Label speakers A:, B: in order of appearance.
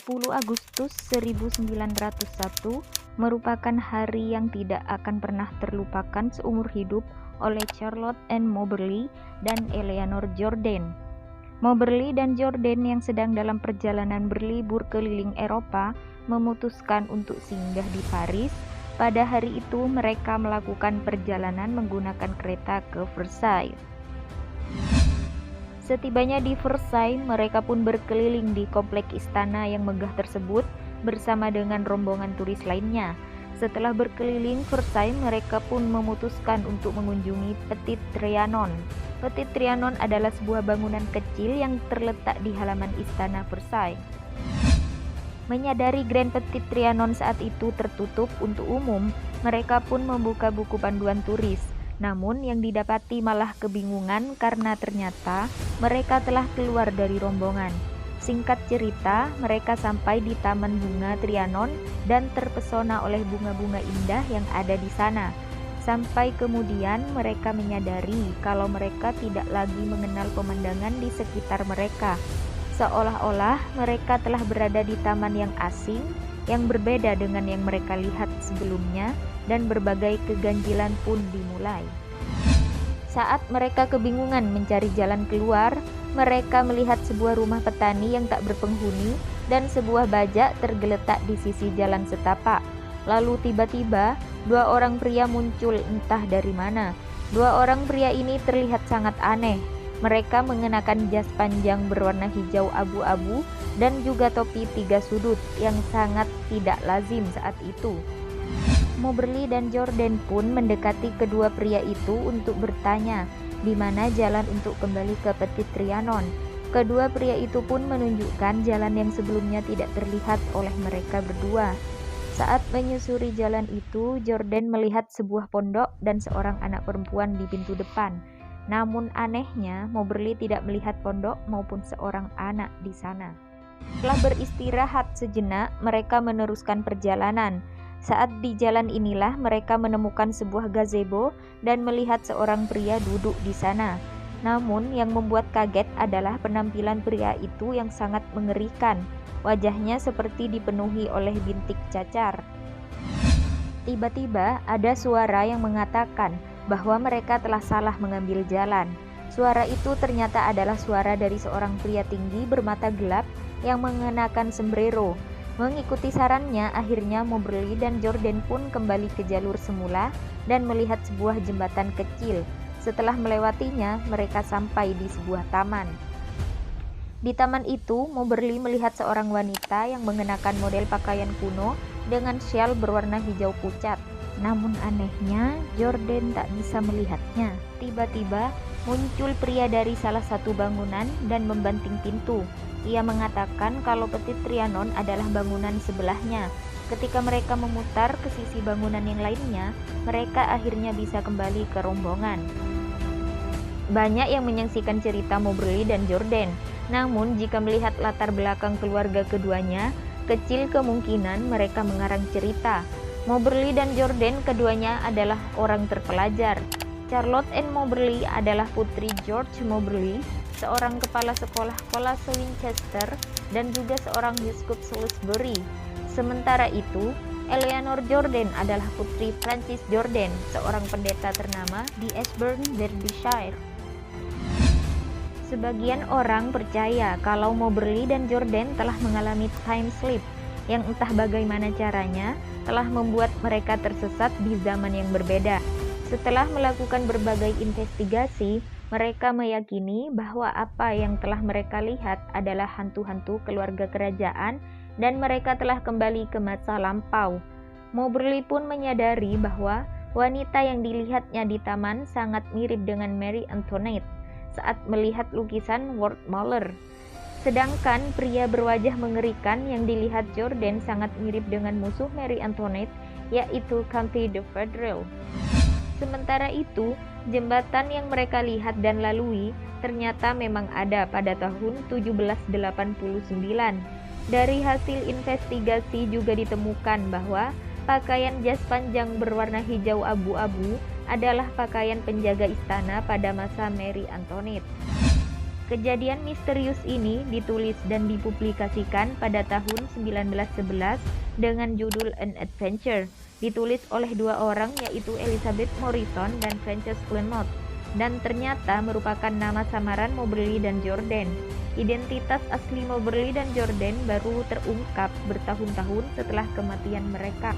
A: 10 Agustus 1901 merupakan hari yang tidak akan pernah terlupakan seumur hidup oleh Charlotte Ann Moberly dan Eleanor Jordan. Moberly dan Jordan yang sedang dalam perjalanan berlibur keliling Eropa memutuskan untuk singgah di Paris. Pada hari itu mereka melakukan perjalanan menggunakan kereta ke Versailles. Setibanya di Versailles, mereka pun berkeliling di komplek istana yang megah tersebut bersama dengan rombongan turis lainnya. Setelah berkeliling Versailles, mereka pun memutuskan untuk mengunjungi Petit Trianon. Petit Trianon adalah sebuah bangunan kecil yang terletak di halaman istana Versailles. Menyadari Grand Petit Trianon saat itu tertutup untuk umum, mereka pun membuka buku panduan turis. Namun yang didapati malah kebingungan karena ternyata mereka telah keluar dari rombongan. Singkat cerita, mereka sampai di Taman Bunga Trianon dan terpesona oleh bunga-bunga indah yang ada di sana. Sampai kemudian mereka menyadari kalau mereka tidak lagi mengenal pemandangan di sekitar mereka. Seolah-olah mereka telah berada di taman yang asing, yang berbeda dengan yang mereka lihat sebelumnya, dan berbagai keganjilan pun dimulai. Saat mereka kebingungan mencari jalan keluar, mereka melihat sebuah rumah petani yang tak berpenghuni dan sebuah bajak tergeletak di sisi jalan setapak. Lalu tiba-tiba, dua orang pria muncul entah dari mana. Dua orang pria ini terlihat sangat aneh. Mereka mengenakan jas panjang berwarna hijau abu-abu dan juga topi 3 sudut yang sangat tidak lazim saat itu. Moberly dan Jordan pun mendekati kedua pria itu untuk bertanya di mana jalan untuk kembali ke Petit Trianon. Kedua pria itu pun menunjukkan jalan yang sebelumnya tidak terlihat oleh mereka berdua. Saat menyusuri jalan itu, Jordan melihat sebuah pondok dan seorang anak perempuan di pintu depan. Namun anehnya, Moberly tidak melihat pondok maupun seorang anak di sana. Setelah beristirahat sejenak, mereka meneruskan perjalanan. Saat di jalan inilah mereka menemukan sebuah gazebo dan melihat seorang pria duduk di sana. Namun yang membuat kaget adalah penampilan pria itu yang sangat mengerikan. Wajahnya seperti dipenuhi oleh bintik cacar. Tiba-tiba ada suara yang mengatakan bahwa mereka telah salah mengambil jalan. Suara itu ternyata adalah suara dari seorang pria tinggi bermata gelap yang mengenakan sombrero. Mengikuti sarannya, akhirnya Moberly dan Jordan pun kembali ke jalur semula dan melihat sebuah jembatan kecil. Setelah melewatinya, mereka sampai di sebuah taman. Di taman itu, Moberly melihat seorang wanita yang mengenakan model pakaian kuno dengan syal berwarna hijau pucat. Namun anehnya, Jordan tak bisa melihatnya. Tiba-tiba muncul pria dari salah satu bangunan dan membanting pintu. Ia mengatakan kalau Petit Trianon adalah bangunan sebelahnya. Ketika mereka memutar ke sisi bangunan yang lainnya, mereka akhirnya bisa kembali ke rombongan. Banyak yang menyaksikan cerita Moberly dan Jordan. Namun jika melihat latar belakang keluarga keduanya, kecil kemungkinan mereka mengarang cerita. Moberly dan Jordan keduanya adalah orang terpelajar. Charlotte Ann Moberly adalah putri George Moberly, seorang kepala sekolah kolase Winchester dan juga seorang uskup Salisbury. Sementara itu, Eleanor Jordan adalah putri Francis Jordan, seorang pendeta ternama di Ashburn, Derbyshire. Sebagian orang percaya kalau Moberly dan Jordan telah mengalami time slip yang entah bagaimana caranya telah membuat mereka tersesat di zaman yang berbeda. Setelah melakukan berbagai investigasi, mereka meyakini bahwa apa yang telah mereka lihat adalah hantu-hantu keluarga kerajaan dan mereka telah kembali ke masa lampau. Moberly pun menyadari bahwa wanita yang dilihatnya di taman sangat mirip dengan Mary Antoinette saat melihat lukisan Ward Muller. Sedangkan pria berwajah mengerikan yang dilihat Jordan sangat mirip dengan musuh Mary Antoinette, yaitu Comte de Federal. Sementara itu, jembatan yang mereka lihat dan lalui ternyata memang ada pada tahun 1789. Dari hasil investigasi juga ditemukan bahwa pakaian jas panjang berwarna hijau abu-abu adalah pakaian penjaga istana pada masa Mary Antoinette. Kejadian misterius ini ditulis dan dipublikasikan pada tahun 1911 dengan judul An Adventure, ditulis oleh dua orang yaitu Elizabeth Morrison dan Frances Clemont, dan ternyata merupakan nama samaran Moberly dan Jordan. Identitas asli Moberly dan Jordan baru terungkap bertahun-tahun setelah kematian mereka.